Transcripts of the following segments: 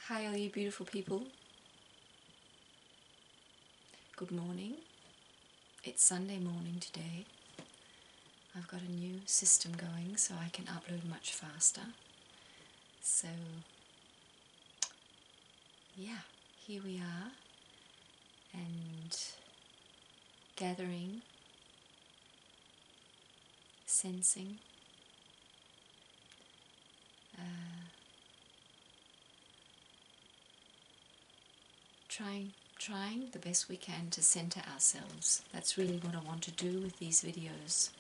Hi all you beautiful people. Good morning. It's Sunday morning today. I've got a new system going so I can upload much faster. So yeah, here we are and gathering, sensing, trying the best we can to center ourselves. That's really what I want to do with these videos,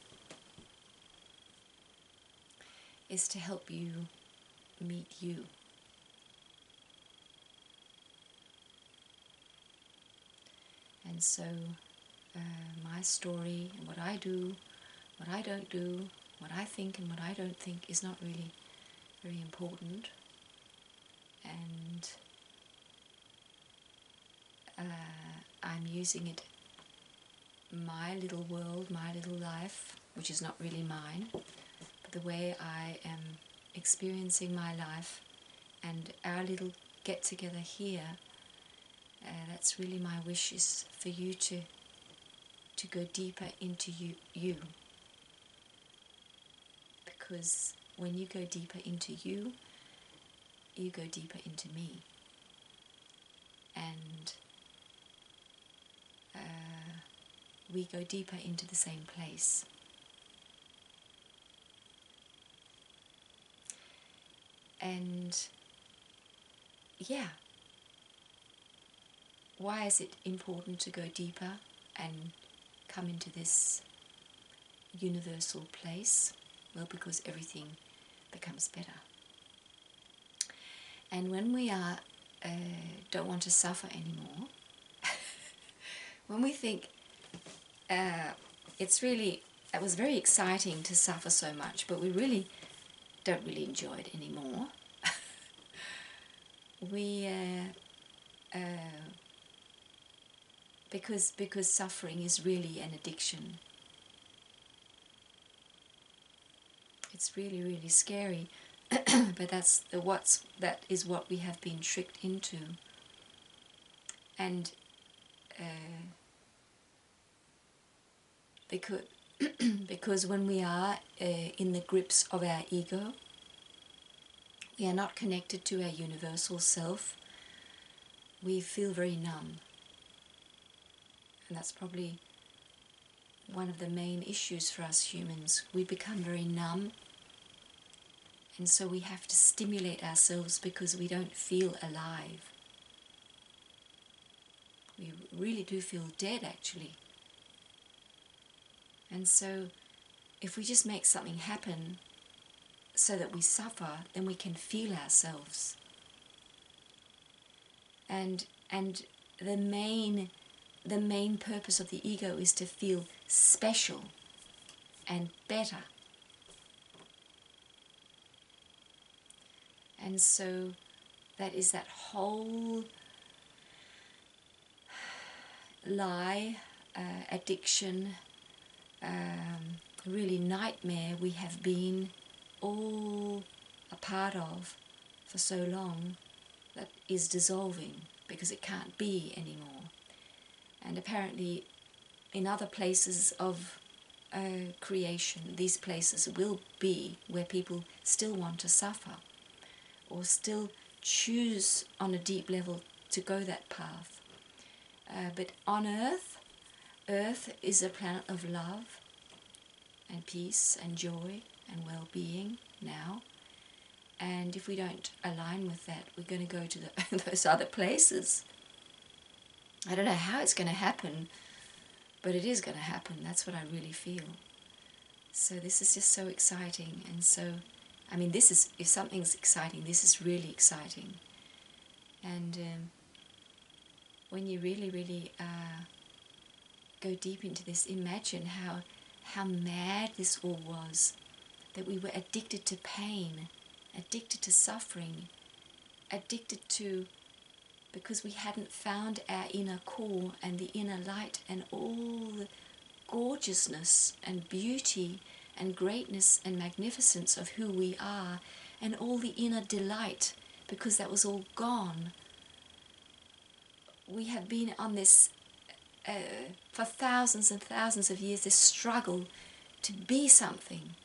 is to help you meet you. And so my story and what I do, what I don't do, what I think and what I don't think is not really very important. And I'm using it, my little world, my little life, which is not really mine, but the way I am experiencing my life and our little get-together here, that's really my wish, is for you to go deeper into you. Because when you go deeper into you, you go deeper into me. And we go deeper into the same place. And yeah, why is it important to go deeper and come into this universal place? Well, because everything becomes better. And when we don't want to suffer anymore, when we think it was very exciting to suffer so much, but we really don't really enjoy it anymore. We because suffering is really an addiction. It's really, really scary, but that is what we have been tricked into. And because when we are in the grips of our ego, we are not connected to our universal self. We feel very numb. And that's probably one of the main issues for us humans. We become very numb. And so we have to stimulate ourselves because we don't feel alive. We really do feel dead, actually. And so if we just make something happen so that we suffer, then we can feel ourselves. And the main purpose of the ego is to feel special and better. And so that is that whole lie, addiction, really nightmare we have been all a part of for so long, that is dissolving because it can't be anymore. And apparently in other places of creation, these places will be where people still want to suffer or still choose on a deep level to go that path. But on Earth is a planet of love and peace and joy and well-being now. And if we don't align with that, we're going to go to those other places. I don't know how it's going to happen, but it is going to happen. That's what I really feel. So this is just so exciting. And so, I mean, this is, if something's exciting, this is really exciting. And when you really, really go deep into this, imagine how mad this all was, that we were addicted to pain, addicted to suffering, addicted to, because we hadn't found our inner core and the inner light and all the gorgeousness and beauty and greatness and magnificence of who we are, and all the inner delight, because that was all gone. We have been on this, for thousands and thousands of years, this struggle to be something,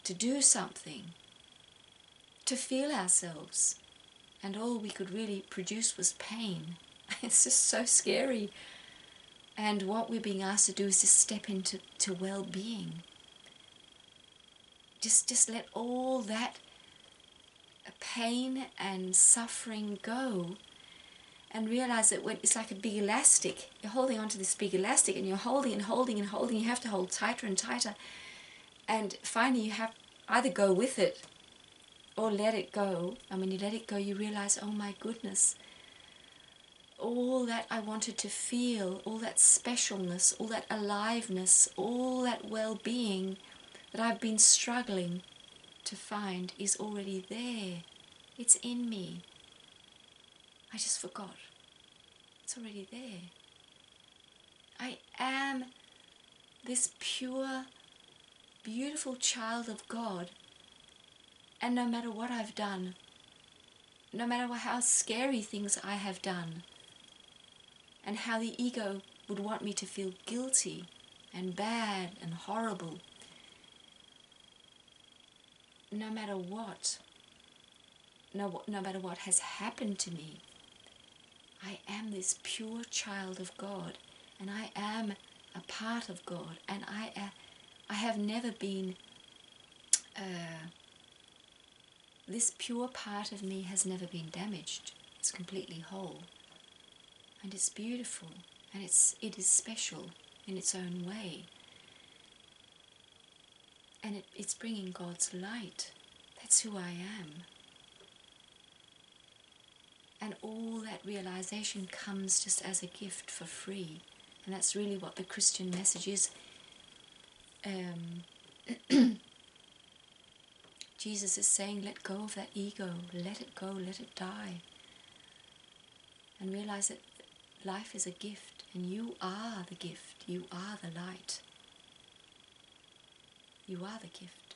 to do something, to feel ourselves. And all we could really produce was pain. It's just so scary. And what we're being asked to do is just step into well-being. Just let all that pain and suffering go, and realize that when it's like a big elastic, you're holding onto this big elastic, and you're holding and holding and holding. You have to hold tighter and tighter, and finally you have either go with it or let it go. And when you let it go, you realize, oh my goodness, all that I wanted to feel, all that specialness, all that aliveness, all that well-being that I've been struggling to find is already there. It's in me. I just forgot. It's already there. I am this pure, beautiful child of God. And no matter what I've done, no matter how scary things I have done, and how the ego would want me to feel guilty and bad and horrible, no matter what, no matter what has happened to me, I am this pure child of God, and I am a part of God, and I have never been, this pure part of me has never been damaged. It's completely whole, and it's beautiful, and it is special in its own way. And it's bringing God's light. That's who I am. And all that realization comes just as a gift for free. And that's really what the Christian message is. Jesus is saying, let go of that ego. Let it go, let it die. And realize that life is a gift. And you are the gift. You are the light. You are the gift.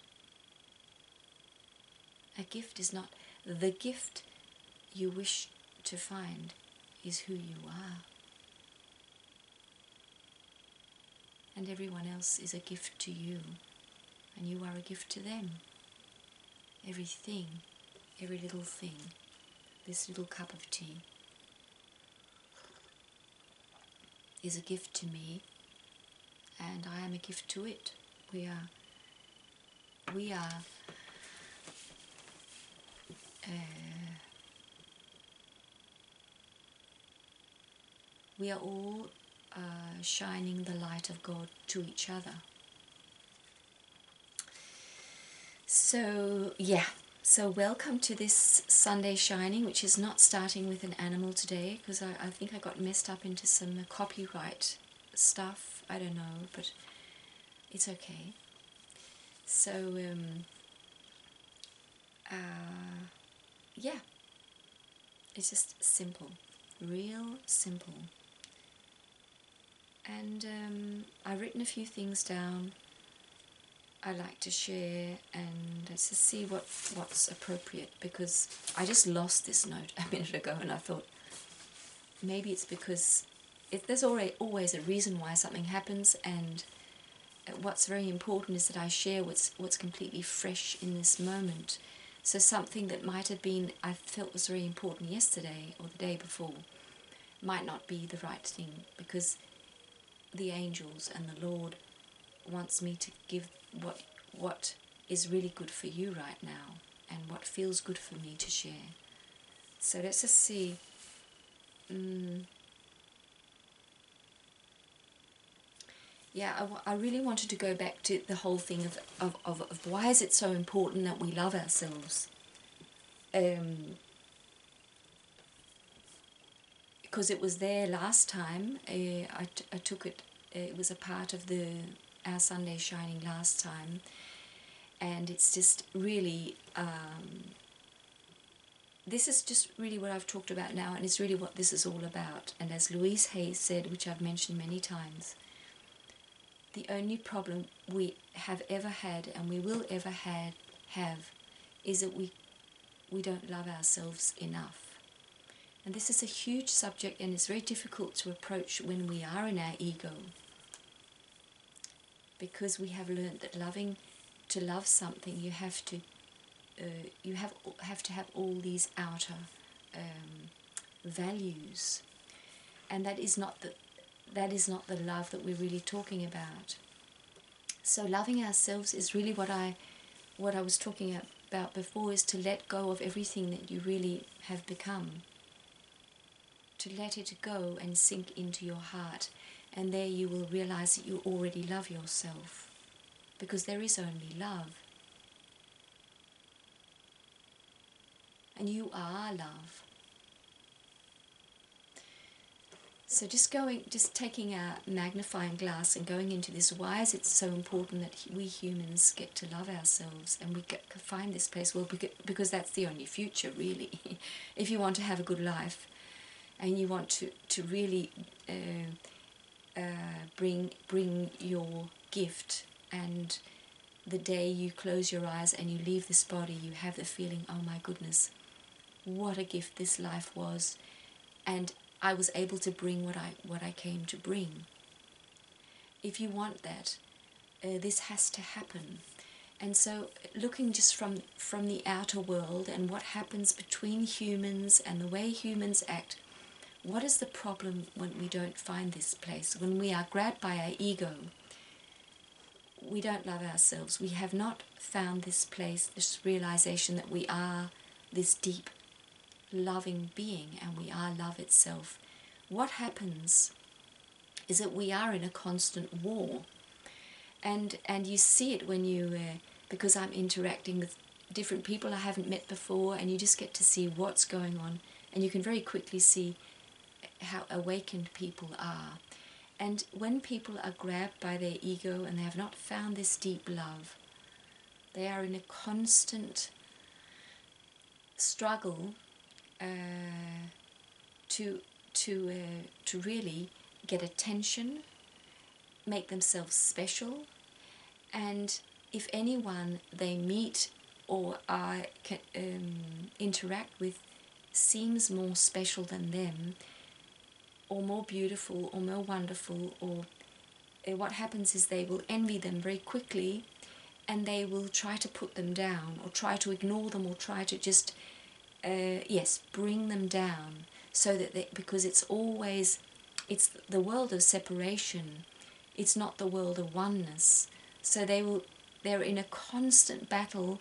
A gift is not the gift you wish to find, is who you are. And everyone else is a gift to you, and you are a gift to them. Everything, every little thing, this little cup of tea is a gift to me, and I am a gift to it. We are all shining the light of God to each other. So so welcome to this Sunday Shining, which is not starting with an animal today, because I think I got messed up into some copyright stuff. I don't know, but it's okay. So it's just simple, real simple. And I've written a few things down I like to share, and to see what's appropriate, because I just lost this note a minute ago, and I thought maybe it's because there's always a reason why something happens, and what's very important is that I share what's completely fresh in this moment. So something that might have been, I felt was very important yesterday or the day before, might not be the right thing, because the angels and the Lord wants me to give what is really good for you right now, and what feels good for me to share. So let's just see. I really wanted to go back to the whole thing of why is it so important that we love ourselves. Because it was there last time. I took it. It was a part of our Sunday Shining last time, and it's just really. This is just really what I've talked about now, and it's really what this is all about. And as Louise Hay said, which I've mentioned many times, the only problem we have ever had, and we will ever have, is that we we don't love ourselves enough. And this is a huge subject, and it's very difficult to approach when we are in our ego, because we have learned that to love something, you have to have all these outer values, and that is not the love that we're really talking about. So loving ourselves is really what I was talking about before, is to let go of everything that you really have become. To let it go and sink into your heart, and there you will realize that you already love yourself, because there is only love. And you are love. So just taking a magnifying glass and going into this, why is it so important that we humans get to love ourselves and we find this place? Well, because that's the only future, really. If you want to have a good life and you want to really bring your gift, and the day you close your eyes and you leave this body, you have the feeling, oh my goodness, what a gift this life was, and I was able to bring what I came to bring. If you want that, this has to happen. And so looking just from the outer world and what happens between humans and the way humans act, what is the problem when we don't find this place? When we are grabbed by our ego, we don't love ourselves. We have not found this place, this realization that we are this deep, loving being, and we are love itself. What happens is that we are in a constant war. And you see it when you, because I'm interacting with different people I haven't met before, and you just get to see what's going on, and you can very quickly see how awakened people are. And when people are grabbed by their ego and they have not found this deep love, they are in a constant struggle to really get attention, make themselves special, and if anyone they meet or interact with seems more special than them, or more beautiful, or more wonderful, or what happens is they will envy them very quickly, and they will try to put them down, or try to ignore them, or try to just, bring them down, so that because it's the world of separation, it's not the world of oneness. So they're in a constant battle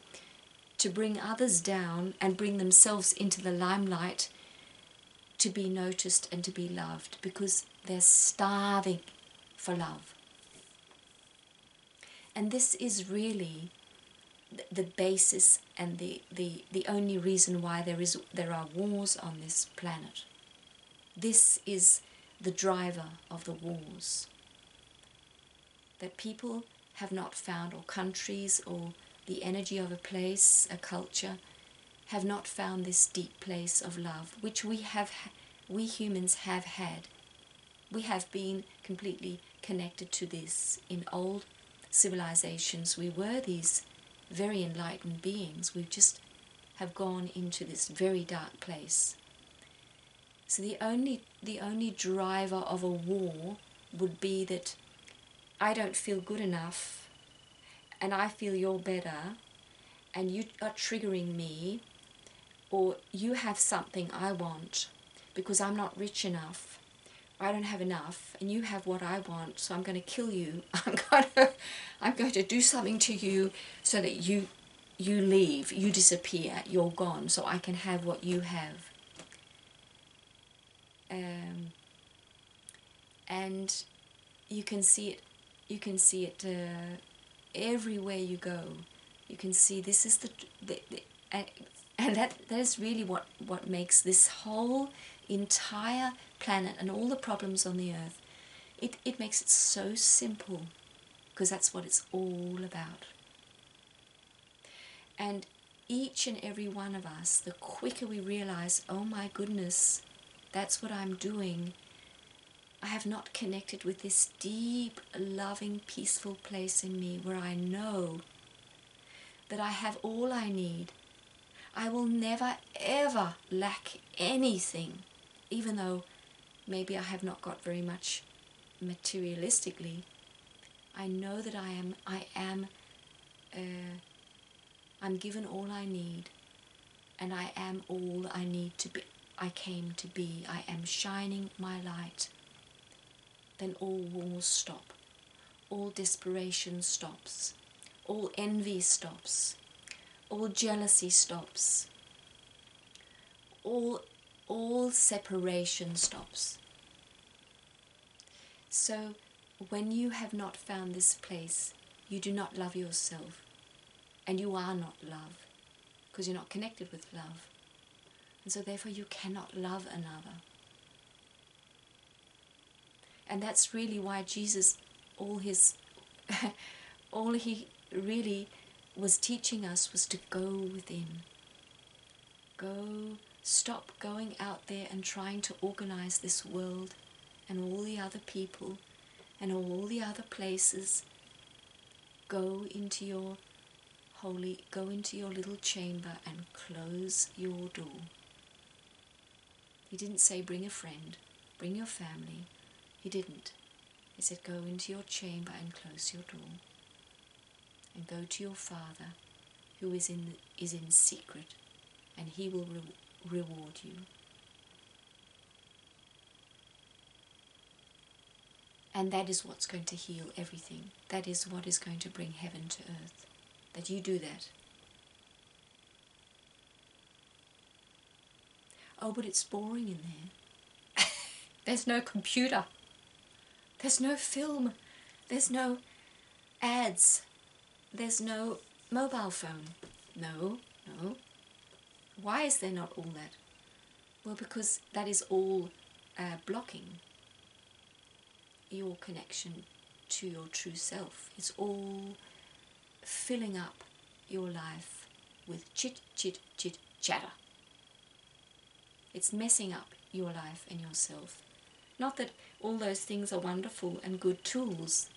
to bring others down and bring themselves into the limelight, to be noticed and to be loved, because they're starving for love. And this is really the basis and the only reason why there are wars on this planet. This is the driver of the wars. That people have not found, or countries, or the energy of a place, a culture, have not found this deep place of love, which we humans have had. We have been completely connected to this. In old civilizations, we were these very enlightened beings. We just have gone into this very dark place. So the only driver of a war would be that I don't feel good enough, and I feel you're better, and you are triggering me, or you have something I want because I'm not rich enough, I don't have enough, and you have what I want, so I'm going to kill you. I'm going to do something to you so that you leave, you disappear, you're gone, so I can have what you have. And you can see it. You can see it everywhere you go. You can see this is and that is really what makes this whole entire planet and all the problems on the earth. It makes it so simple, because that's what it's all about. And each and every one of us, the quicker we realize, oh my goodness, that's what I'm doing. I have not connected with this deep, loving, peaceful place in me where I know that I have all I need. I will never ever lack anything, even though maybe I have not got very much materialistically. I know that I'm given all I need, and I am all I need to be. I came to be. I am shining my light. Then all wars stop. All desperation stops. All envy stops. All jealousy stops. All separation stops. So when you have not found this place, you do not love yourself, and you are not love, because you're not connected with love. And so therefore you cannot love another. And that's really why Jesus, all he really was teaching us was to go within. Stop going out there and trying to organize this world and all the other people and all the other places. Go into your little chamber and close your door. He didn't say bring a friend, bring your family. He didn't. He said go into your chamber and close your door. And go to your Father who is in secret, and he will reward you. And that is what's going to heal everything. That is what is going to bring heaven to earth. That you do that. Oh, but it's boring in there. There's no computer. There's no film. There's no ads. There's no mobile phone. No. Why is there not all that? Well, because that is all blocking your connection to your true self. It's all filling up your life with chit, chatter. It's messing up your life and yourself. Not that all those things are wonderful and good tools,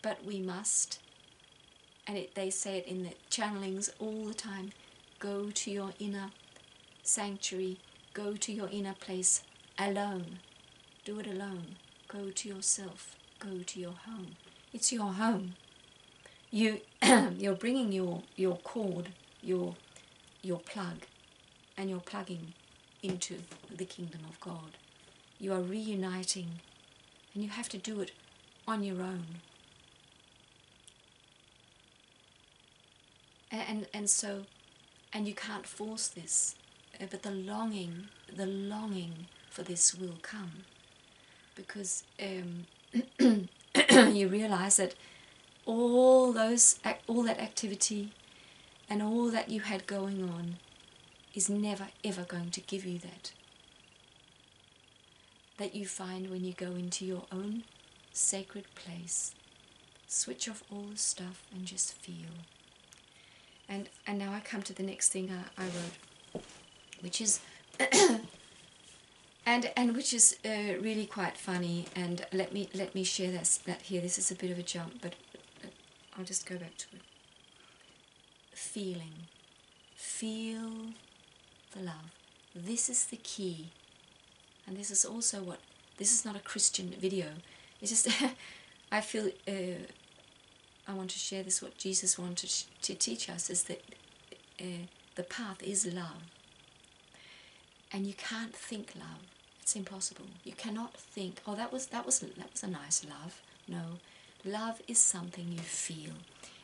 but we must, and they say it in the channelings all the time, go to your inner sanctuary, go to your inner place alone. Do it alone. Go to yourself. Go to your home. It's your home. You're bringing your cord, your plug, and you're plugging into the kingdom of God. You are reuniting, and you have to do it on your own. And you can't force this, but the longing for this will come, because you realize that all that activity and all that you had going on is never ever going to give you that you find when you go into your own sacred place. Switch off all the stuff and just feel. And now I come to the next thing I wrote, which is and which is really quite funny. And let me share that here. This is a bit of a jump, but I'll just go back to it. Feeling. Feel the love. This is the key. And this is also this is not a Christian video. It's just, I feel, I want to share this, what Jesus wanted to teach us, is that the path is love. And you can't think love. It's impossible. You cannot think, oh, that was a nice love. No, love is something you feel.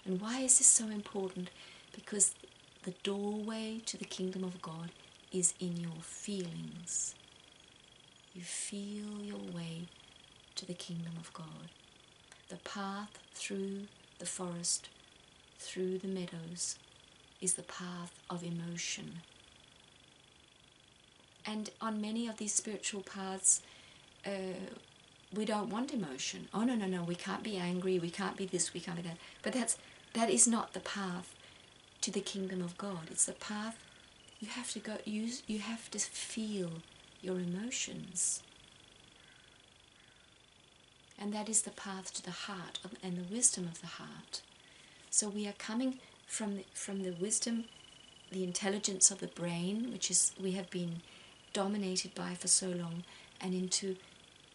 And why is this so important? Because the doorway to the kingdom of God is in your feelings. You feel your way to the kingdom of God. The path through the forest, through the meadows, is the path of emotion. And on many of these spiritual paths, we don't want emotion. Oh, no, we can't be angry, we can't be this, we can't be that. But that is not the path to the kingdom of God. It's the path you have to go, you have to feel your emotions. And that is the path to the heart and the wisdom of the heart. So we are coming from the wisdom the intelligence of the brain, which is we have been dominated by for so long, and into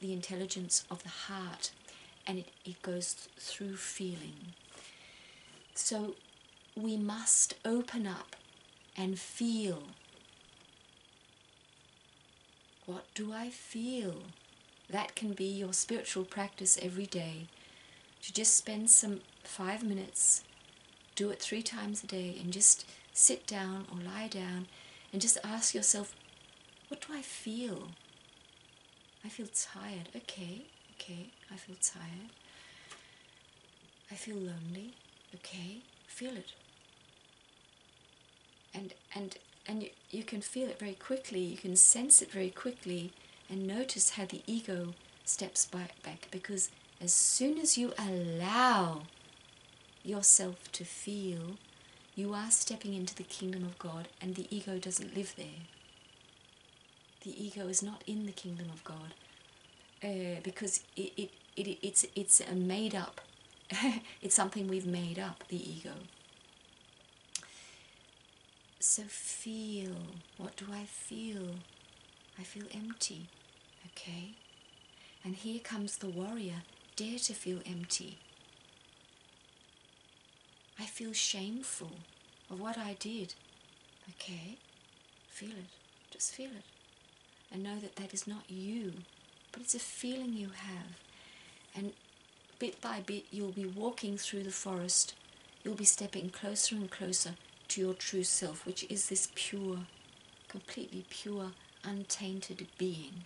the intelligence of the heart, and it goes through feeling. So we must open up and feel. What do I feel? That can be your spiritual practice every day. To just spend some 5 minutes, do it 3 times a day, and just sit down or lie down and just ask yourself, what do I feel? I feel tired. Okay, I feel tired. I feel lonely. Okay, feel it. And you can feel it very quickly, you can sense it very quickly, and notice how the ego steps back, because as soon as you allow yourself to feel, you are stepping into the kingdom of God, and the ego doesn't live there. The ego is not in the kingdom of God, because it's a made up, it's something we've made up, the ego. So feel, what do I feel? I feel empty, okay? And here comes the warrior, dare to feel empty. I feel shameful of what I did, okay? Feel it, just feel it. And know that that is not you, but it's a feeling you have. And bit by bit you'll be walking through the forest, you'll be stepping closer and closer to your true self, which is this pure, completely pure, untainted being.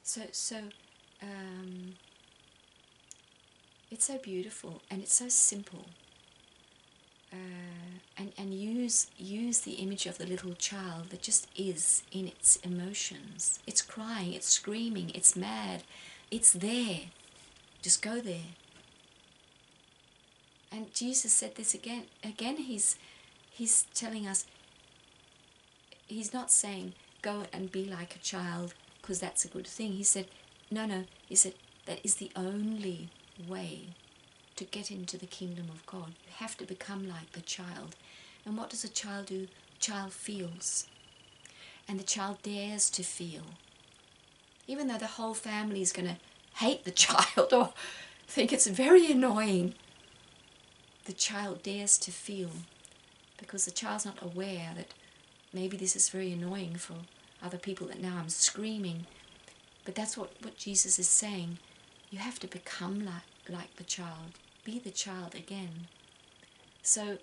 So it's so beautiful and it's so simple. And use the image of the little child that just is in its emotions. It's crying, it's screaming, it's mad, it's there. Just go there. And Jesus said this again. Again, he's telling us, he's not saying go and be like a child because that's a good thing. He said, no, he said that is the only way to get into the kingdom of God. You have to become like the child. And what does a child do? The child feels. And the child dares to feel. Even though the whole family is going to hate the child or think it's very annoying, the child dares to feel, because the child's not aware that maybe this is very annoying for other people, that now I'm screaming. But that's what Jesus is saying. You have to become like the child. Be the child again. So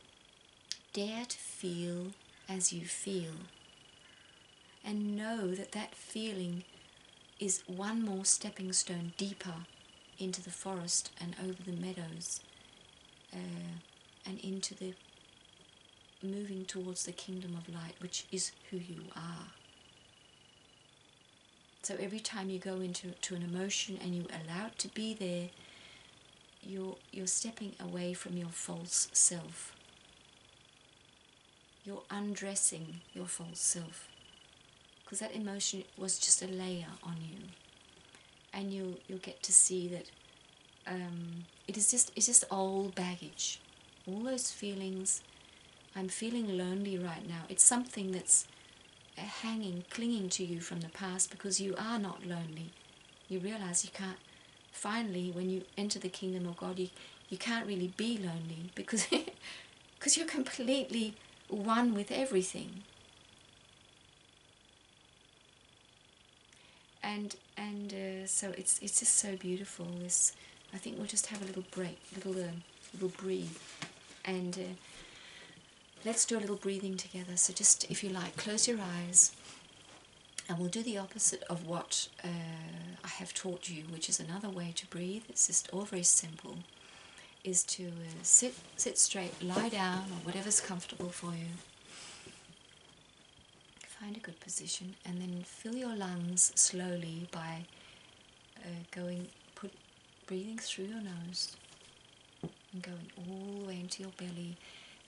dare to feel as you feel. And know that that feeling is one more stepping stone deeper into the forest and over the meadows, and into the moving towards the kingdom of light, which is who you are. So every time you go into an emotion and you allow it to be there, you're stepping away from your false self. You're undressing your false self, because that emotion was just a layer on you, and you'll get to see that it's just old baggage. All those feelings. I'm feeling lonely right now. It's something that's hanging, clinging to you from the past, because you are not lonely. You realize you can't. Finally, when you enter the kingdom of God, you can't really be lonely, because because you're completely one with everything. And so it's just so beautiful. This, I think we'll just have a little break, little breathe, and let's do a little breathing together. So just, if you like, close your eyes, and we'll do the opposite of what I have taught you, which is another way to breathe. It's just all very simple. Is to sit straight, lie down, or whatever's comfortable for you. Find a good position, and then fill your lungs slowly by breathing through your nose and going all the way into your belly,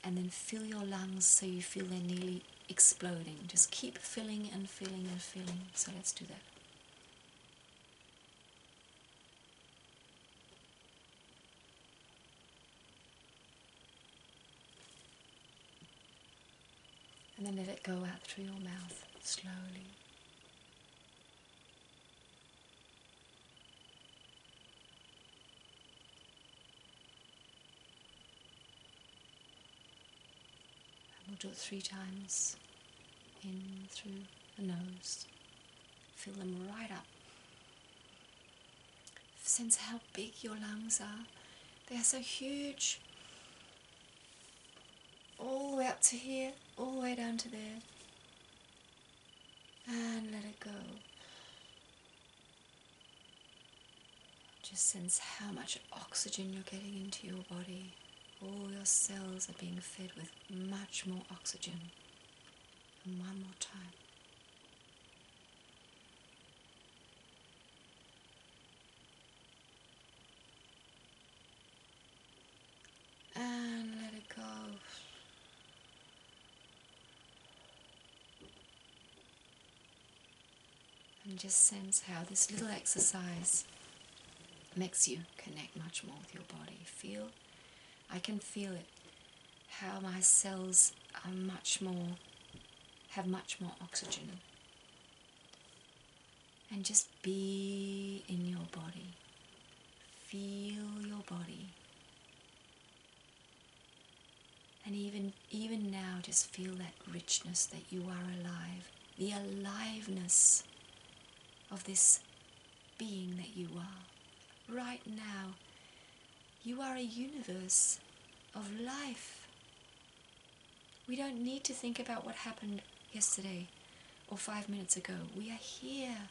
and then fill your lungs so you feel they're nearly exploding. Just keep filling and filling and filling. So let's do that. And then let it go out through your mouth slowly. And we'll do it 3 times. In through the nose. Fill them right up. Sense how big your lungs are. They are so huge. All the way up to here, all the way down to there. And let it go. Just sense how much oxygen you're getting into your body. All your cells are being fed with much more oxygen. And one more time. And let it go. And just sense how this little exercise makes you connect much more with your body. I can feel it, how my cells are have much more oxygen. And just be in your body. Feel your body. And even now, just feel that richness that you are alive. The aliveness of this being that you are. Right now, you are a universe of life. We don't need to think about what happened yesterday or 5 minutes ago. We are here.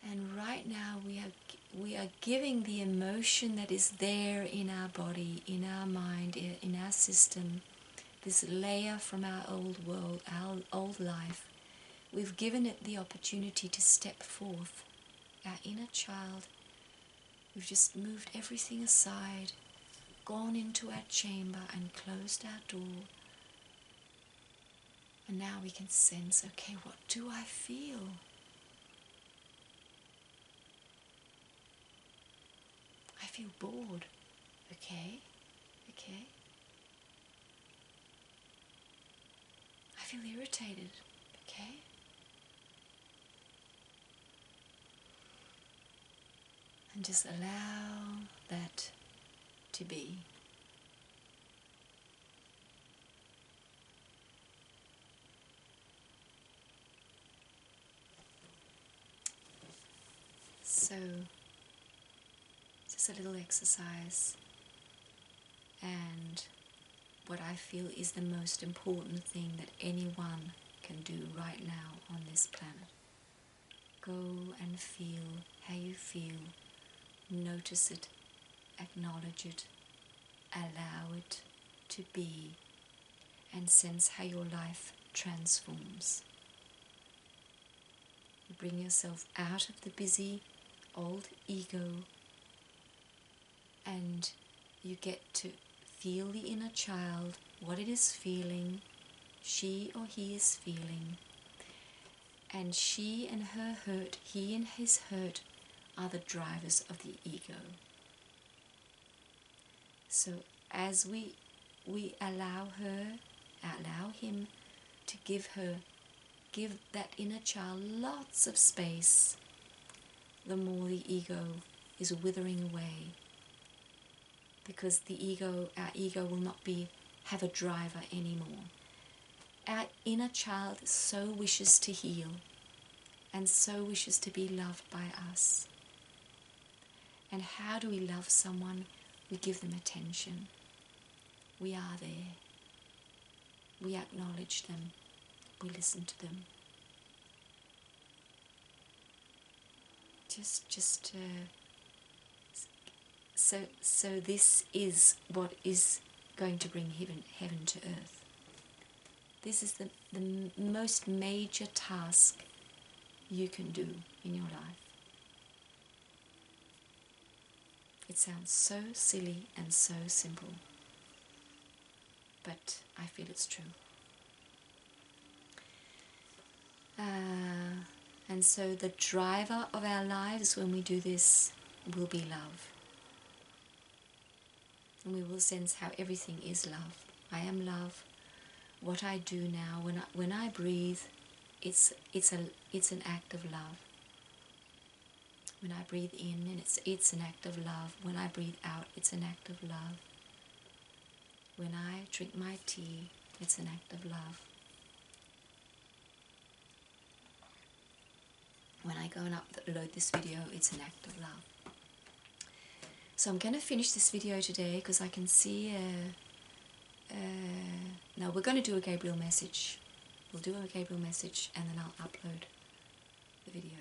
And right now we are giving the emotion that is there in our body, in our mind, in our system, this layer from our old world, our old life. We've given it the opportunity to step forth. Our inner child, we've just moved everything aside, gone into our chamber and closed our door. And now we can sense, okay, what do I feel? I feel bored. Okay. I feel irritated. Okay. And just allow that to be. So, just a little exercise, and what I feel is the most important thing that anyone can do right now on this planet. Go and feel how you feel. Notice it, acknowledge it, allow it to be, and sense how your life transforms. You bring yourself out of the busy old ego, and you get to feel the inner child, what it is feeling, she or he is feeling, and she and her hurt, he and his hurt are the drivers of the ego. So as we allow him to give that inner child lots of space, the more the ego is withering away. Because our ego will not have a driver anymore. Our inner child so wishes to heal and so wishes to be loved by us. And how do we love someone? We give them attention. We are there. We acknowledge them. We listen to them. So this is what is going to bring heaven to earth. This is the most major task you can do in your life. It sounds so silly and so simple, but I feel it's true. And so the driver of our lives when we do this will be love. And we will sense how everything is love. I am love. What I do now, when I breathe, it's an act of love. When I breathe in, and it's an act of love. When I breathe out, it's an act of love. When I drink my tea, it's an act of love. When I go and upload this video, it's an act of love. So I'm going to finish this video today because I can see now we're going to do a Gabriel message. We'll do a Gabriel message and then I'll upload the video.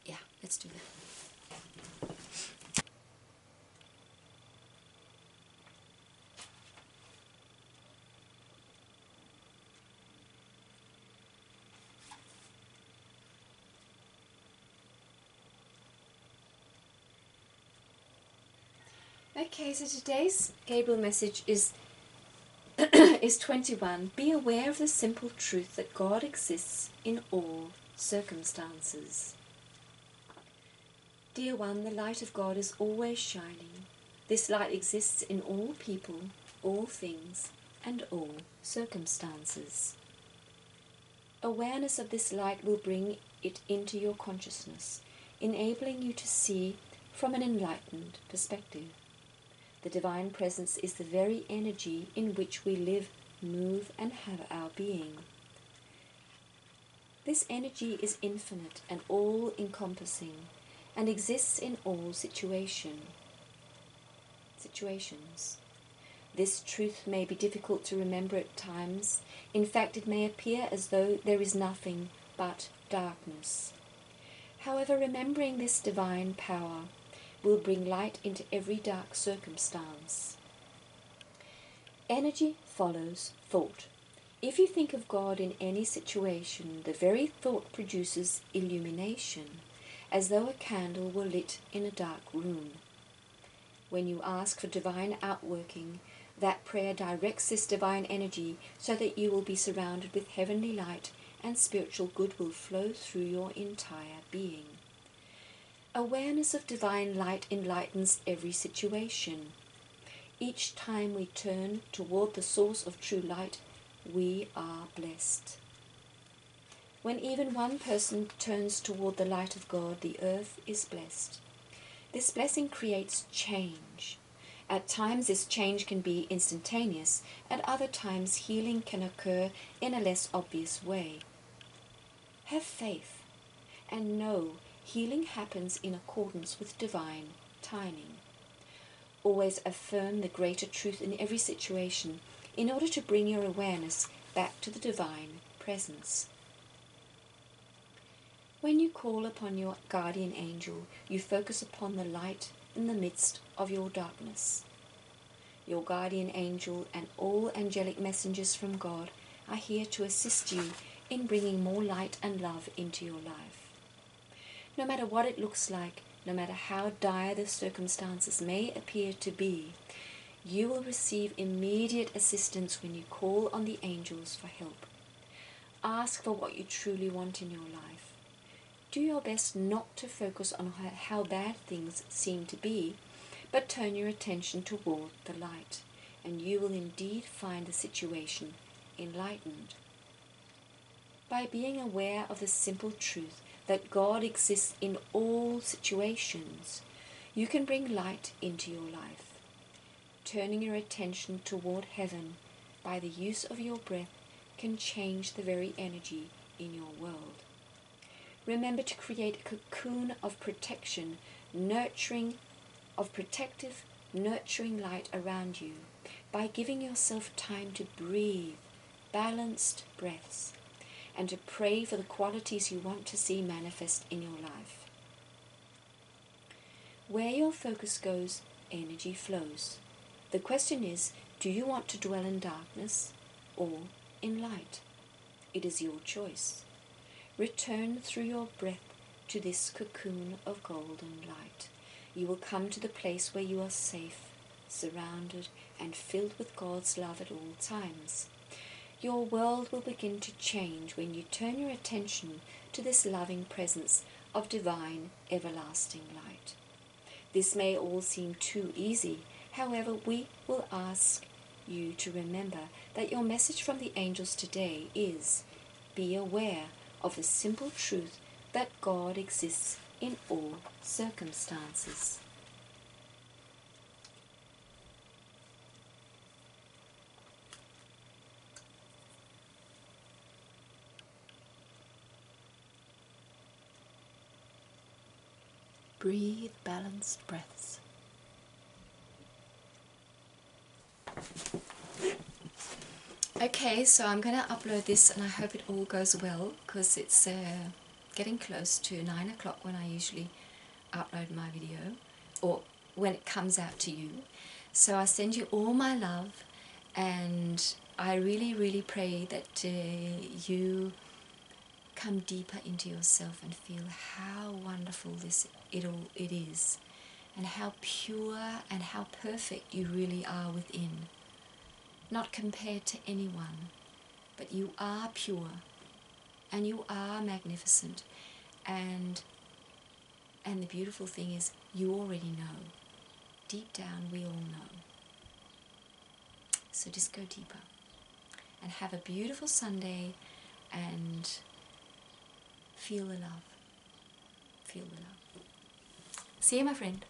Yeah, let's do that. Okay, so today's Gabriel message is is 21. Be aware of the simple truth that God exists in all circumstances. Dear one, the light of God is always shining. This light exists in all people, all things, and all circumstances. Awareness of this light will bring it into your consciousness, enabling you to see from an enlightened perspective. The Divine Presence is the very energy in which we live, move, and have our being. This energy is infinite and all-encompassing, and exists in all situations. This truth may be difficult to remember at times. In fact, it may appear as though there is nothing but darkness. However, remembering this divine power will bring light into every dark circumstance. Energy follows thought. If you think of God in any situation, the very thought produces illumination, as though a candle were lit in a dark room. When you ask for divine outworking, that prayer directs this divine energy so that you will be surrounded with heavenly light and spiritual good will flow through your entire being. Awareness of divine light enlightens every situation. Each time we turn toward the source of true light, we are blessed. When even one person turns toward the light of God, the earth is blessed. This blessing creates change. At times this change can be instantaneous, at other times healing can occur in a less obvious way. Have faith and know healing happens in accordance with divine timing. Always affirm the greater truth in every situation in order to bring your awareness back to the divine presence. When you call upon your guardian angel, you focus upon the light in the midst of your darkness. Your guardian angel and all angelic messengers from God are here to assist you in bringing more light and love into your life. No matter what it looks like, no matter how dire the circumstances may appear to be, you will receive immediate assistance when you call on the angels for help. Ask for what you truly want in your life. Do your best not to focus on how bad things seem to be, but turn your attention toward the light, and you will indeed find the situation enlightened. By being aware of the simple truth that God exists in all situations, you can bring light into your life. Turning your attention toward heaven by the use of your breath can change the very energy in your world. Remember to create a cocoon of protection, protective, nurturing light around you by giving yourself time to breathe balanced breaths and to pray for the qualities you want to see manifest in your life. Where your focus goes, energy flows. The question is, do you want to dwell in darkness or in light? It is your choice. Return through your breath to this cocoon of golden light. You will come to the place where you are safe, surrounded, and filled with God's love at all times. Your world will begin to change when you turn your attention to this loving presence of divine, everlasting light. This may all seem too easy. However, we will ask you to remember that your message from the angels today is: be aware of the simple truth that God exists in all circumstances. Breathe balanced breaths. Okay, so I'm going to upload this, and I hope it all goes well, because it's getting close to 9 o'clock when I usually upload my video, or when it comes out to you. So I send you all my love, and I really, really pray that you come deeper into yourself and feel how wonderful it is, and how pure and how perfect you really are within. Not compared to anyone, but you are pure, and you are magnificent, and the beautiful thing is, you already know. Deep down, we all know. So just go deeper, and have a beautiful Sunday, and feel the love. Feel the love. See you, my friend.